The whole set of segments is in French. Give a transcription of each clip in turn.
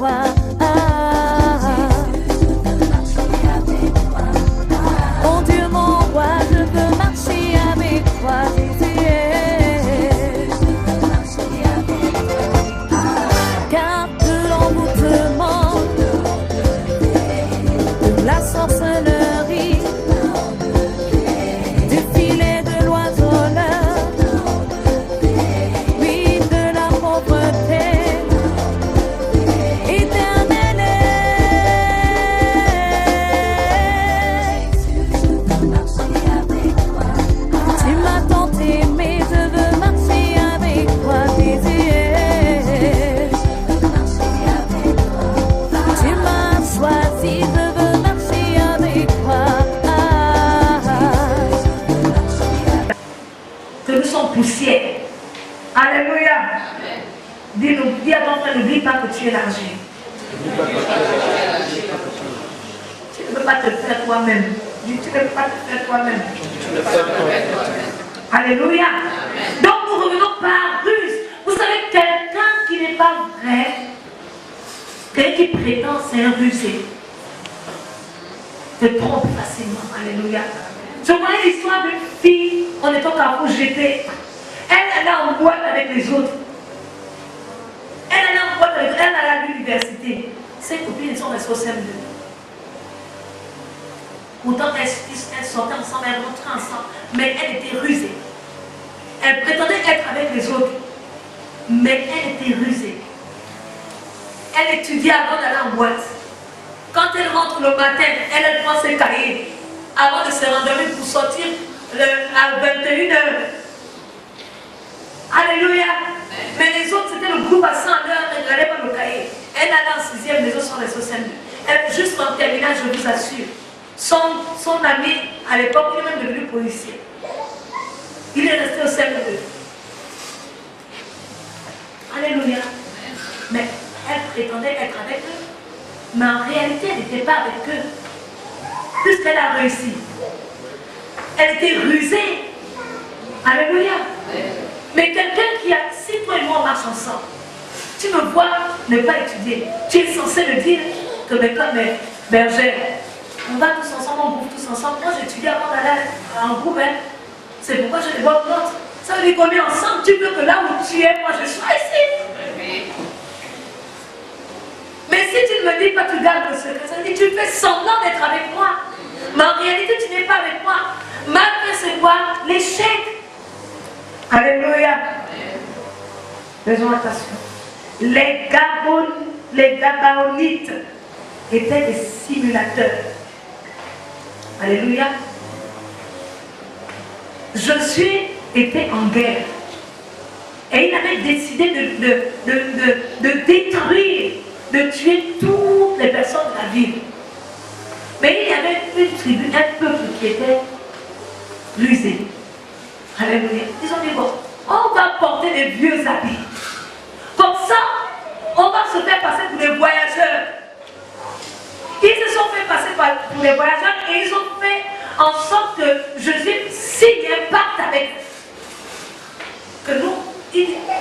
toi. Mon Dieu, mon roi, je veux marcher avec toi, Jésus. Car de l'envoûtement, de la sorcellerie, du filet de l'oiseleur, oui, de la pauvreté, éternelle. Tu m'as tant aimé, je veux marcher avec toi, Jésus. Tu m'as choisi, je veux marcher avec toi. Que nous sommes poussière. Alléluia. Dis à ton frère, n'oublie pas que tu es l'argile. Tu ne peux pas te faire toi-même. Dis, tu ne peux pas te faire toi-même. Alléluia. Donc nous revenons par ruse. Vous savez, quelqu'un qui n'est pas vrai, quelqu'un qui prétend, c'est un rusé, te trompe facilement. Alléluia. Je connais l'histoire d'une fille, on est au Carrefour GP. Elle allait en boîte avec les autres. Elle allait en boîte avec eux, elle allait à l'université. Ses copines sont restées au CM2. Pourtant, elles sortaient ensemble, elles rentraient ensemble, mais elle était rusée. Elle prétendait être avec les autres, mais elle était rusée. Elle étudiait avant d'aller en boîte. Quand elle rentre le matin, elle prend ses cahiers avant de se rendormir pour sortir à 21h. Alléluia. Mais les autres, c'était le groupe à 100 heures, elle ne regardait pas le cahier. Elle allait en 6e, les autres sont restés au CM2. Elle, juste en terminale, je vous assure, son ami, à l'époque, il est même devenu policier. Il est resté au CM2. Alléluia. Mais elle prétendait être avec eux. Mais en réalité, elle n'était pas avec eux. Puisqu'elle a réussi. Elle était rusée. Alléluia. Mais quelqu'un qui a, si toi et moi on marche ensemble, tu me vois ne pas étudier, tu es censé me dire que mais comme bergère, on va tous ensemble, on bouffe tous ensemble. Moi j'étudie avant d'aller en groupe. Hein. C'est pourquoi j'ai des bonnes notes. Ça veut dire qu'on est ensemble, tu veux que là où tu es, moi je sois ici. Mais si tu ne me dis pas, tu gardes le secret, ça veut dire que tu fais semblant d'être avec moi. Mais en réalité, tu n'es pas avec moi. Ma fin, c'est quoi? L'échec. Alléluia. Faisons attention. Les Gabaonites étaient des simulateurs. Alléluia. Josué était en guerre. Et il avait décidé de détruire, de tuer toutes les personnes de la ville. Mais il y avait une tribu, un peuple qui était rusé. Alléluia. Ils ont dit, bon, on va porter des vieux habits. Comme ça, on va se faire passer pour des voyageurs. Ils se sont fait passer pour des voyageurs et ils ont fait en sorte que Jésus signe un pacte avec eux. Que nous,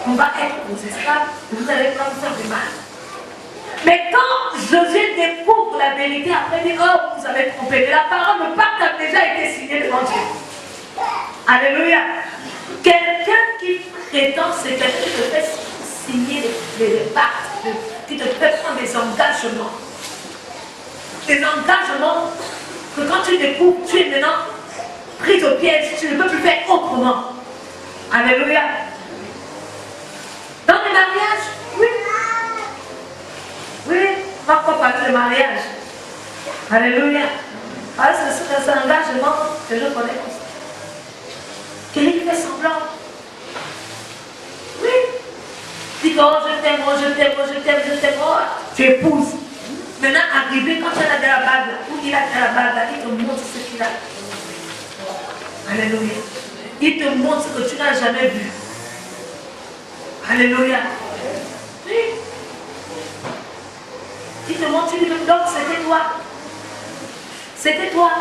on va être vos esclaves, vous allez pas nous faire du mal. Mais quand Josué découvre la vérité, après il dit, oh, vous avez trompé. Mais la parole, le pacte a déjà été signé devant Dieu. Alléluia. Quelqu'un qui prétend, c'est quelqu'un qui te fait signer les pactes, qui te fait prendre des engagements. Des engagements que quand tu découvres, tu es maintenant pris au piège, tu ne peux plus faire autrement. Alléluia. Dans les mariages, oui. Oui, on va pas parler de mariage. Alléluia. Ah, c'est un engagement que je connais comme ça. Quelqu'un qui fait semblant. Oui. Dis que oh, je t'aime, oh, je t'aime, oh, je t'aime, je t'aime, oh, tu épouses. Maintenant, arrivé, quand elle a de la bague, ou il a de la bague, il te montre ce qu'il a. Alléluia. Il te montre ce que tu n'as jamais vu. Alléluia. Oui. Il te montre, tu lui dis, donc c'était toi. C'était toi.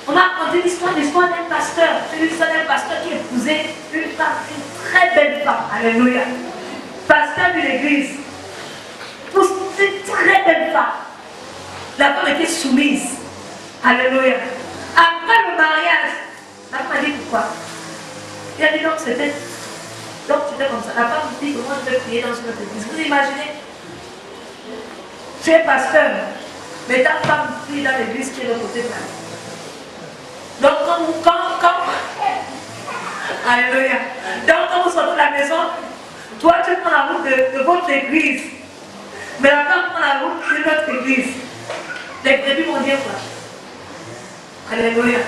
On m'a raconté l'histoire d'un pasteur. C'est l'histoire d'un pasteur qui épousait une femme, une très belle femme. Alléluia. Pasteur de l'église. femme était soumise. Alléluia. Après le mariage, la femme a dit pourquoi? Il a dit donc c'était. Donc tu fais comme ça. La femme dit que moi je vais prier dans une autre église. Vous imaginez? Tu es pasteur, mais ta femme prie dans l'église qui est de l'autre côté de la maison. Donc quand Alléluia. Donc quand vous sortez de la maison, toi tu prends la route de votre église. Mais la femme prend la route de notre église. Les brebis vont dire quoi? Alléluia.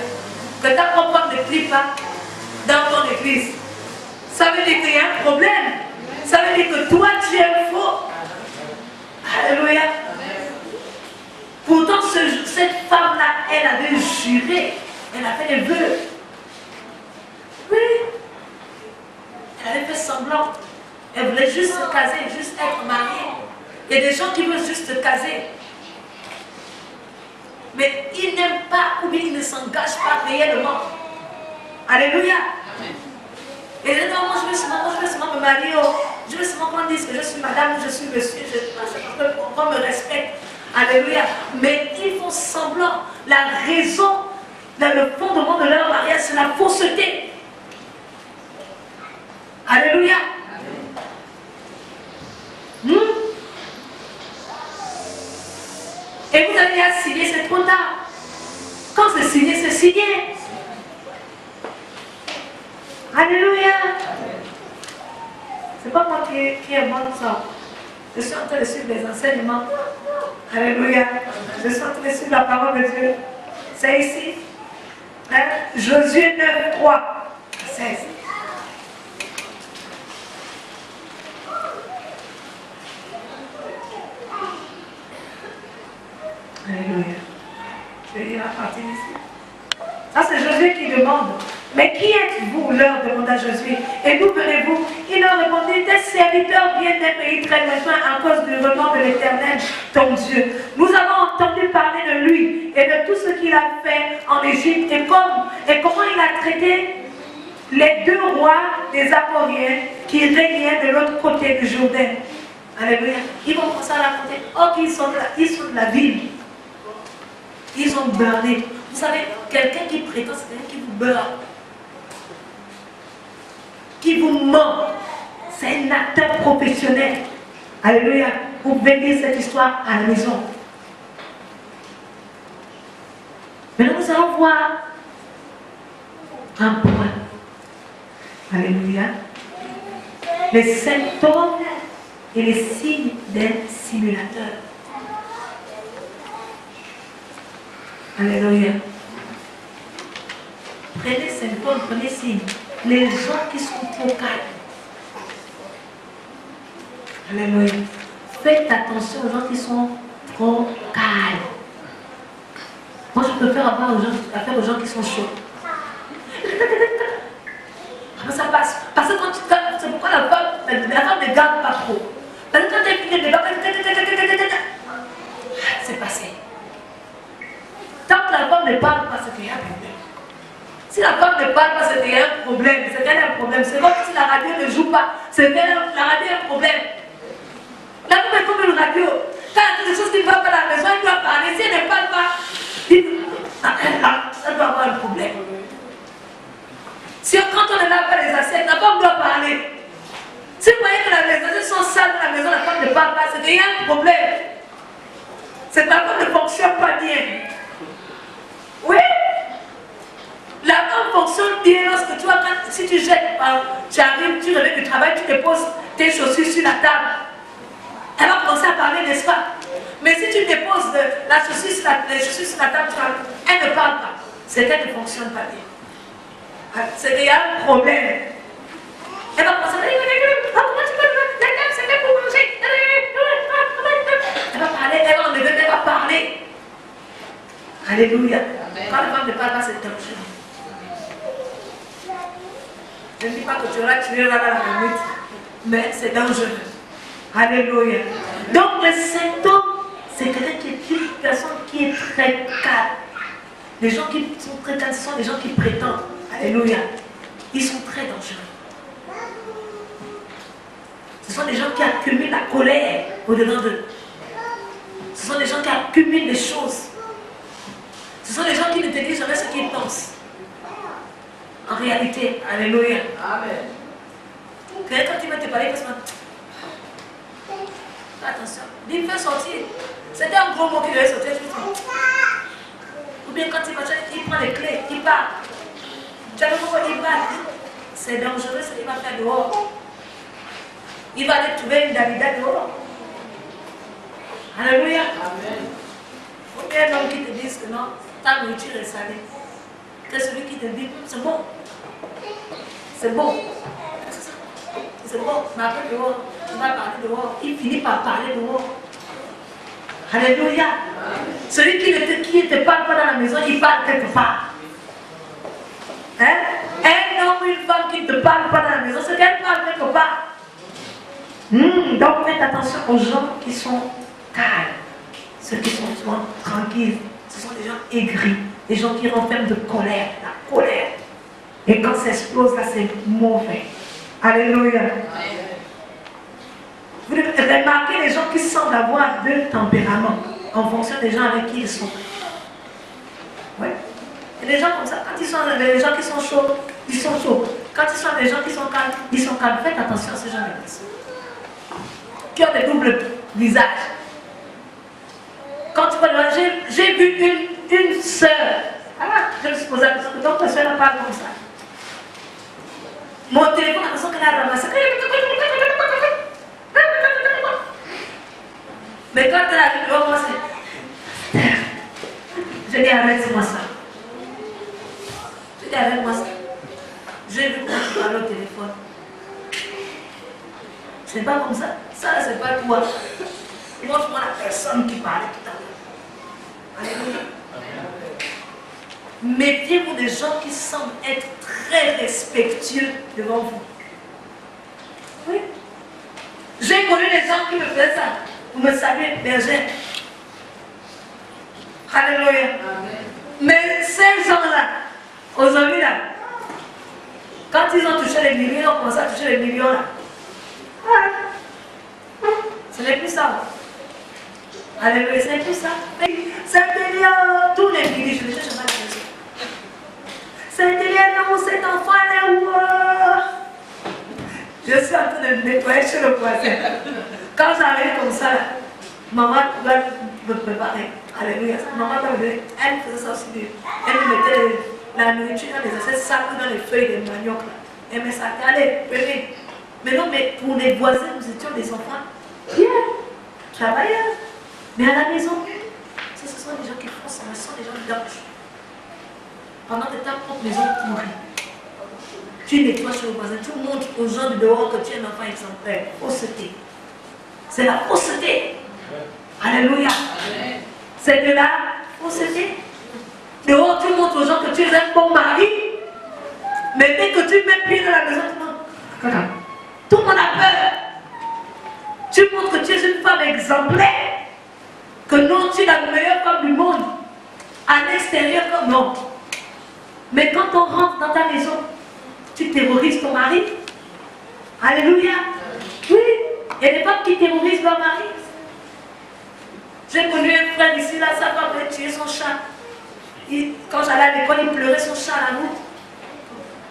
Que ta propre femme ne prie pas dans ton église. Ça veut dire qu'il y a un problème. Ça veut dire que toi tu es faux. Alléluia. Pourtant cette femme-là, elle avait juré. Elle a fait des vœux. Oui. Elle avait fait semblant. Elle voulait juste se caser, juste être mariée. Il y a des gens qui veulent juste se caser. Mais ils n'aiment pas ou bien ils ne s'engagent pas réellement. Alléluia. Et ils disent non, moi je veux seulement me marier. Oh. Je veux seulement qu'on dise que je suis madame ou je suis monsieur. Qu'on me respecte. Alléluia. Mais ils font semblant. La raison, le fondement de leur mariage, c'est la fausseté. Alléluia. Et vous allez à signer, c'est trop tard. Quand c'est signé, c'est signé. Alléluia. C'est pas moi qui invente ça. Je suis en train de suivre les enseignements. Alléluia. Je suis en train de suivre la parole de Dieu. C'est ici. Hein? Josué 9, 3, 16. Alléluia. Je vais lire la partie ici. Ça, c'est Josué qui demande. Mais qui êtes-vous? Leur demanda Josué. Et d'où venez-vous? Il leur répondit, tes serviteurs viennent d'un pays très lointain à cause du renom de l'Éternel, ton Dieu. Nous avons entendu parler de lui et de tout ce qu'il a fait en Égypte et comment il a traité les deux rois des Amoriens qui régnaient de l'autre côté du Jourdain. Alléluia. Ils vont commencer à raconter. Oh, ils sont de la ville. Ils ont beurré. Vous savez, quelqu'un qui prétend, c'est quelqu'un qui vous beurre. Qui vous ment. C'est un acteur professionnel. Alléluia. Vous pouvez lire cette histoire à la maison. Maintenant, nous allons voir un point. Alléluia. Les symptômes et les signes d'un simulateur. Alléluia. Prenez symptômes, prenez signes. Les gens qui sont trop calmes. Alléluia. Faites attention aux gens qui sont trop calmes. Moi, je préfère avoir affaire aux gens qui sont chauds. Ça passe. Parce que quand tu te calmes, c'est pourquoi la femme ne garde pas trop. Parce que quand tu es fini de débat, c'est passé. Tant que la femme ne parle pas, c'est qu'il y a un problème. Si la femme ne parle pas, c'est qu'il y a un problème. C'est qu'elle a un problème. C'est comme si la radio ne joue pas. C'est que la radio a un problème. La femme est comme une radio. Quand il y a quelque chose qui ne va pas à la maison, elle doit parler. Si elle ne parle pas, elle doit avoir un problème. Si quand on ne lave pas les assiettes, la femme doit parler. Si vous voyez que les assiettes sont sales dans la maison, la femme ne parle pas, c'est qu'il y a un problème. C'est que la femme ne fonctionne pas bien. Oui. La femme fonctionne bien lorsque tu vois, si tu jettes, tu arrives, tu reviens du travail, tu déposes tes chaussures sur la table. Elle va commencer à parler, n'est-ce pas? Mais si tu déposes les chaussures sur la table, elle ne parle pas. C'est qu'elle ne fonctionne pas bien. C'est qu'il y a un problème. Elle va commencer à dire, comment tu peux la table, c'est fait pour manger. Elle va parler, elle va enlever, elle va parler. Alléluia. Quand la femme ne parle pas, c'est dangereux. Je ne dis pas que tu auras tué là dans la minute, mais c'est dangereux. Alléluia. Donc les symptômes, c'est quelqu'un qui est une personne qui est très calme. Les gens qui sont très calmes, ce sont les gens qui prétendent. Alléluia. Ils sont très dangereux. Ce sont des gens qui accumulent la colère au-dedans d'eux. Ce sont des gens qui accumulent les choses. Ce sont des gens qui ne te disent jamais ce qu'ils pensent. En réalité, alléluia. Amen. Quand tu vas te parler, parce que attention, il fait sortir. C'était un gros mot qui devait sortir. Ou bien quand il va, il prend les clés, il part. Tu as le mot, il part. C'est dangereux ce qu'il va faire dehors. Il va aller trouver une Dalida dehors. Alléluia. Amen. Il faut bien un homme qui te dise que non, ta nourriture est salée. Que celui qui te dit, c'est bon. C'est bon. C'est bon, mais après dehors, il va parler dehors. Il finit par parler dehors. Alléluia. Celui qui ne te parle pas dans la maison, il parle quelque part. Hein? Un homme ou une femme qui ne te parle pas dans la maison, c'est qu'elle parle quelque part. Donc faites attention aux gens qui sont calmes, ceux qui sont souvent tranquilles. Ce sont des gens aigris, des gens qui renferment de colère, la colère. Et quand ça explose, là, c'est mauvais. Alléluia. Vous remarquez les gens qui semblent avoir deux tempéraments en fonction des gens avec qui ils sont. Ouais. Et les gens comme ça, quand ils sont les gens qui sont chauds, ils sont chauds. Quand ils sont des gens qui sont calmes, ils sont calmes. Faites attention à ces gens-là. Qui ont des doubles visages. Quand tu vois, j'ai vu une sœur. Ah, je me suis posé la question, donc la sœur n'a pas comme ça. Mon téléphone, la façon qu'elle a ramassé. Mais quand elle arrive devant moi, c'est. Je dis arrête-moi ça. Je dis arrête-moi ça. J'ai vu comment tu parles au téléphone. C'est pas comme ça. Ça, c'est pas toi. Montre-moi la personne qui parlait tout à l'heure. Alléluia. Méfiez-vous des gens qui semblent être très respectueux devant vous. Oui. J'ai connu des gens qui me faisaient ça. Vous me savez, berger. Alléluia. Amen. Mais ces gens-là, aujourd'hui là, quand ils ont touché les millions, ils ont commencé à toucher les millions là. Ce n'est plus ça. Alléluia, ce n'est plus ça. Saint-Élion, tous les millions, je ne cherche pas la question. Saint-Élion, non, cet enfant est où? Je suis en train de me nettoyer chez le voisin. Quand j'arrive comme ça, maman va me préparer. Alléluia. Maman va me donner. Elle faisait ça aussi. Elle me mettait la nourriture dans les assiettes, ça dans les feuilles de manioc. Elle me sortait. Allez, venez. Mais non, mais pour les voisins, nous étions des enfants. Bien, travailleurs. Mais à la maison, ce sont des gens qui font ça, ce sont des gens qui dorment. Pendant que ta propre maison pourrit. Tu nettoies chez le voisin, tu montres aux gens de dehors que tu es un enfant exemplaire. Fausseté. C'est la fausseté. Alléluia. C'est de la fausseté. Dehors, tu montres aux gens que tu es un bon mari. Mais dès que tu mets pied dans la maison, tout le monde a peur. Tu montres que tu es une femme exemplaire. Que non, tu es la meilleure femme du monde. À l'extérieur, comme non. Mais quand on rentre dans ta maison, tu terrorises ton mari. Alléluia. Oui. Il y a des femmes qui terrorisent leur mari. J'ai connu un frère ici, là, sa femme avait tué son chat. Quand j'allais à l'école, il pleurait son chat à la route.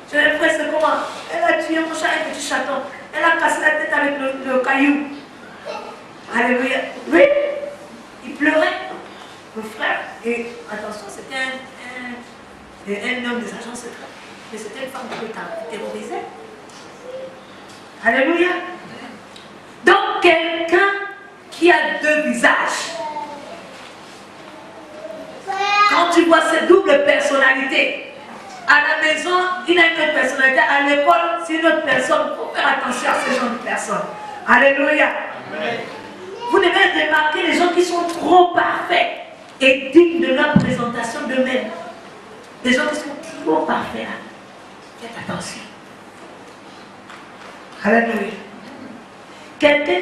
J'ai un frère, c'est comment? Elle a tué mon chat, un petit chaton. Elle a cassé la tête avec le caillou. Alléluia. Oui. Il pleurait. Le frère. Et attention, c'était un homme des agents secrets. Mais c'était une femme qui terrorisait. Alléluia. Donc, quelqu'un qui a deux visages. Quand tu vois cette double personnalité, à la maison, il a une autre personnalité. À l'école, c'est une autre personne. Il faut faire attention à ce genre de personnes. Alléluia. Amen. Vous devez remarquer les gens qui sont trop parfaits et dignes de leur présentation d'eux-mêmes. Des gens qui sont trop parfaits. Faites attention. Alléluia. Quelqu'un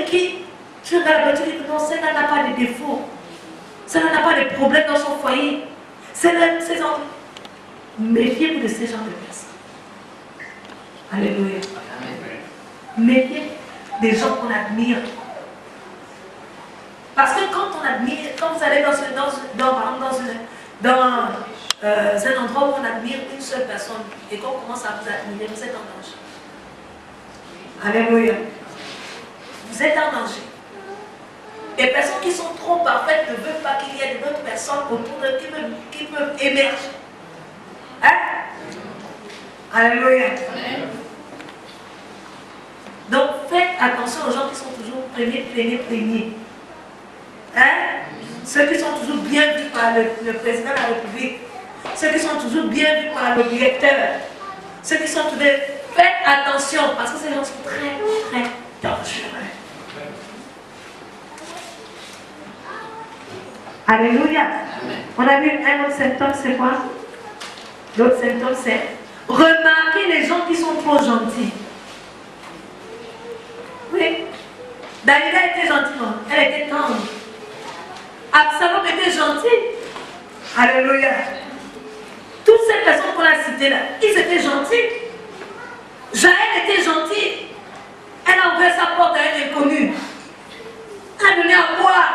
qui, tu regardes la voiture et tu dis non, ça n'a pas de défauts. Ça n'a pas de problème dans son foyer. Méfiez-vous de ces genres de personnes. Alléluia. Méfiez des gens qu'on admire. Parce que quand on admire, quand vous allez dans un endroit où on admire une seule personne et qu'on commence à vous admirer, vous êtes en danger. Alléluia. Vous êtes en danger. Les personnes qui sont trop parfaites ne veulent pas qu'il y ait d'autres personnes autour d'eux qui peuvent émerger. Hein? Alléluia. Donc faites attention aux gens qui sont toujours plaignés. Hein? Ceux qui sont toujours bien vus par le président de la République. Ceux qui sont toujours bien vus par le directeur. Ceux qui sont toujours... Faites attention parce que ces gens sont très, très dangereux. Alléluia. On a vu un autre symptôme, c'est quoi? L'autre symptôme, c'est remarquer les gens qui sont trop gentils. Oui. Dalila était gentille, non? Elle était tendre. Absalom était gentil. Alléluia. Toutes ces personnes qu'on a citées là, ils étaient gentils. Jaël était gentille. Elle a ouvert sa porte à un inconnu. Elle a donné à boire.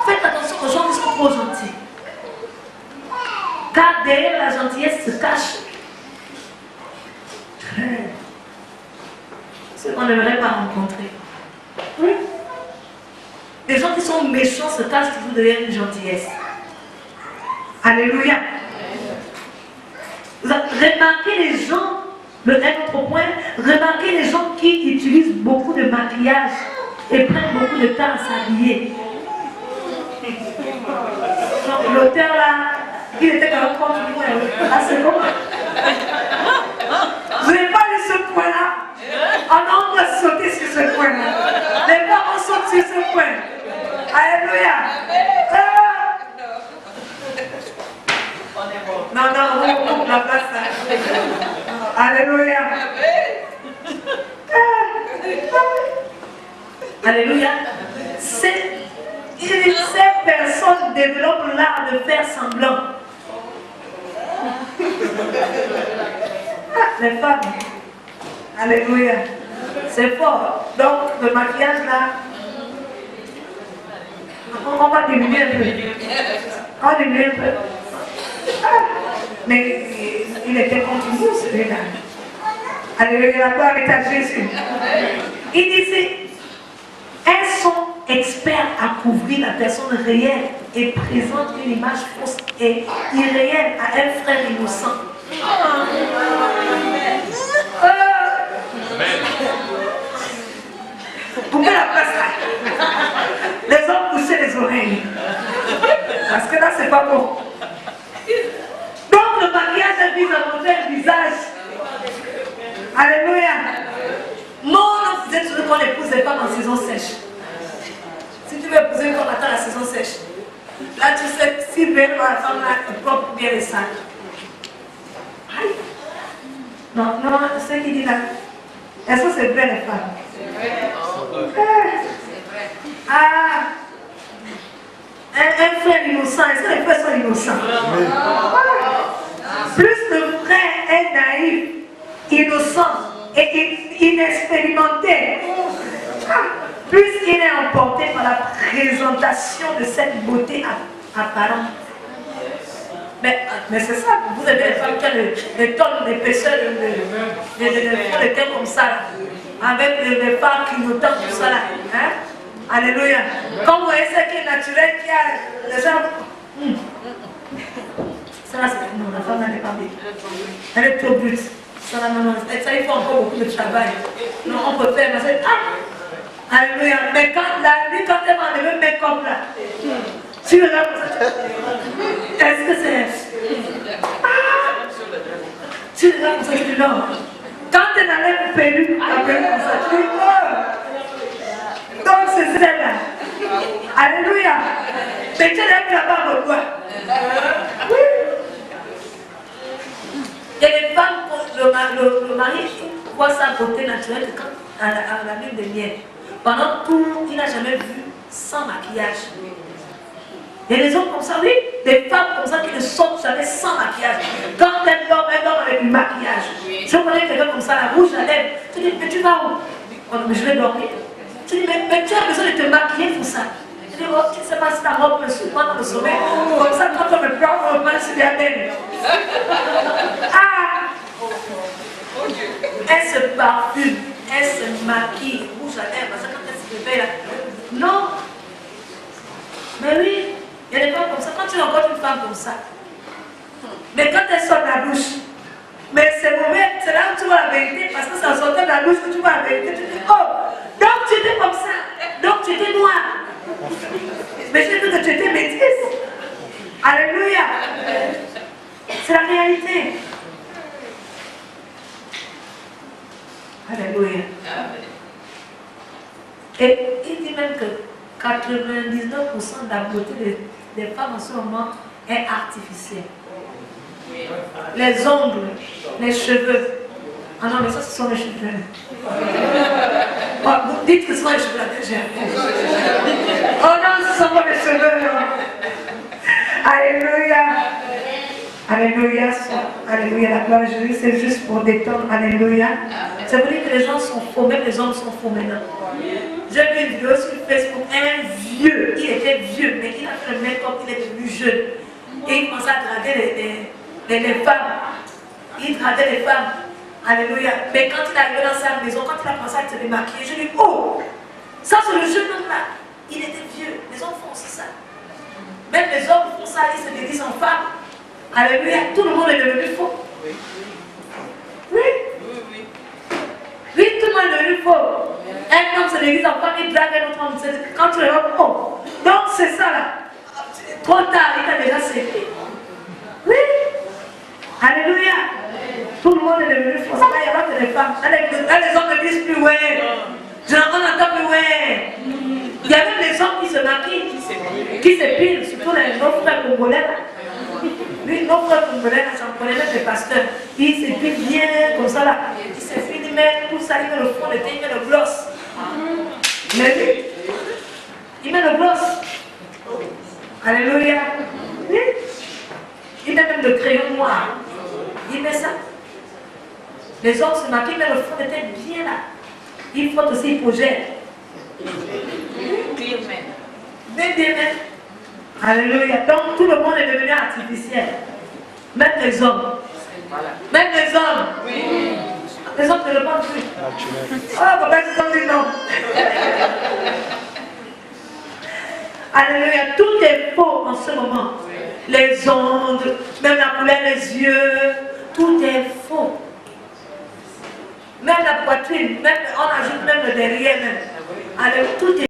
Faites attention aux gens qui sont trop gentils. Car derrière la gentillesse se cache ce qu'on n'aimerait pas rencontrer. Oui. Les gens qui sont méchants se cachent toujours derrière une gentillesse. Alléluia. Vous avez remarqué les gens, un autre point, remarquez les gens qui utilisent beaucoup de maquillage et prennent beaucoup de temps à s'habiller. L'auteur là, il était quand même contre moi. Ah, c'est bon. Vous n'avez pas vu ce point-là? Oh non, on doit sauter sur ce point-là. Les parents sautent sur ce point. Alléluia. Non, on coupe la place là. Alléluia. Alléluia. Ces personnes développent l'art de faire semblant. Les femmes. Alléluia. C'est fort. Donc, le maquillage là, on va diminuer un peu. On va diminuer un peu. Mais il était contre nous, celui-là. Alléluia, la gloire est à Jésus. Il disait, elles sont experts à couvrir la personne réelle et présentent une image fausse et irréelle à un frère innocent. Coupez la place là. Les hommes poussez les oreilles. Parce que là, c'est pas bon. Donc, le maquillage vise à montrer un visage. Alléluia. Non, on faisait toujours qu'on épouse les femmes en saison sèche. Si tu veux épouser une femme, attends la saison sèche. Là, tu sais, si belle la femme là, elle propre bien les sacs. Non, ce qui dit là, est-ce que c'est vrai les femmes? C'est vrai. Ah, un frère innocent, est-ce que les frères sont innocents? Plus le frère est naïf, innocent et inexpérimenté, plus il est emporté par la présentation de cette beauté apparente. Mais c'est ça, vous avez des femmes qui ont des tonnes d'épaisseur, des têtes comme ça, avec des femmes clignotants comme ça. Là, hein? Alléluia. Quand vous voyez ce qui est naturel, qui a les gens. Ça là, c'est non, la femme n'est pas bien. Elle est trop brute. Ça là, non, ça il faut encore beaucoup de travail. Non, on peut faire, mais c'est. Ah! Alléluia. Mais quand elle m'a enlevé le make-up là, tu regardes comme ça, est-ce que c'est. Ah! Tu regardes comme ça, tu dis non. Quand elle enlève le perruque, après comme ça, tu dis non. Donc c'est celle-là. Alléluia. Mais tu lèves la barbe au doigt. Oui. Il y a des femmes, le mari voit sa beauté naturelle quand à la lune de miel. Pendant tout, il n'a jamais vu sans maquillage. Il y a des hommes comme ça, oui, des femmes comme ça qui ne sortent jamais sans maquillage. Quand elle dort avec du maquillage. Je connais quelqu'un comme ça, la rouge à lèvres. Tu dis, mais tu vas où? Oh, mais je vais dormir. Tu dis, mais tu as besoin de te maquiller pour ça. Tu dis, oh, tu ne sais pas si ta robe me suit pas dans le sommeil. Comme ça, quand on me prend, on me passe bien même. Ah! Elle se parfume, elle se maquille, rouge à lèvres, parce que quand elle se réveille là. Non! Mais oui, il y a des femmes comme ça. Quand tu rencontres une femme comme ça, mais quand elle sort de la douche, mais c'est mauvais, c'est là où tu vois la vérité, parce que c'est en sortant de la douche que tu vois la vérité. Tu dis, oh, donc tu étais comme ça, donc tu étais noire. Mais j'ai vu que tu étais métisse. Alléluia. C'est la réalité. Alléluia. Et il dit même que 99% de la beauté des femmes en ce moment est artificielle. Les ongles, les cheveux. Ah non, mais ça, ce sont les cheveux. Oh, vous dites que ce sont les cheveux déjà. Oh non, ce sont pas les cheveux. Alléluia. Alléluia. Alléluia. La gloire de Jésus, c'est juste pour détendre. Alléluia. Ça veut dire que les gens sont faux, même les hommes sont faux maintenant. J'ai vu une vidéo sur Facebook, un vieux, il était vieux, mais il a fait le make-up, il est devenu jeune. Et il commençait à draguer les femmes. Il draguait les femmes. Alléluia. Mais quand il est arrivé dans sa maison, quand il a commencé à se démaquiller, je lui dis, oh, ça c'est le jeune homme là. Il était vieux. Les hommes font aussi ça. Même les hommes font ça, ils se déguisent en femmes. Alléluia. Tout le monde est devenu faux. Oui. Oui, tout le monde est devenu faux. Un homme se déguise en femme, il drague un autre homme. Quand tu le vois, oh, donc c'est ça là. Trop tard, il a déjà séché. Oui. Alléluia. Tout le monde est devenu faux. Ça va y avoir que les femmes. Là, les hommes ne disent plus, ouais. On n'entend plus, ouais. Il y a même les hommes qui se maquillent, qui s'épilent, surtout nos frères congolais. Lui, nos frères congolais, j'en connais même des pasteurs. Ils s'épilent bien comme ça là. Ils s'épilent, ils mettent tout ça, ils mettent le fond de teint, ils mettent le gloss. Mais lui, il met le gloss. Alléluia. Oui. Il met même le crayon noir. Il met ça. Les hommes se maquillent, mais le fond de teint bien là. Il faut aussi hypogène. Bien. Alléluia. Donc tout le monde est devenu artificiel. Même les hommes. Même les hommes. Oui. Les hommes ne le pensent plus. Oh, papa, ils ont dit non. Alléluia. Tout est faux en ce moment. Les ongles, même la couleur des yeux, tout est faux. Même la poitrine, même, on ajoute même le derrière même. Alors, tout est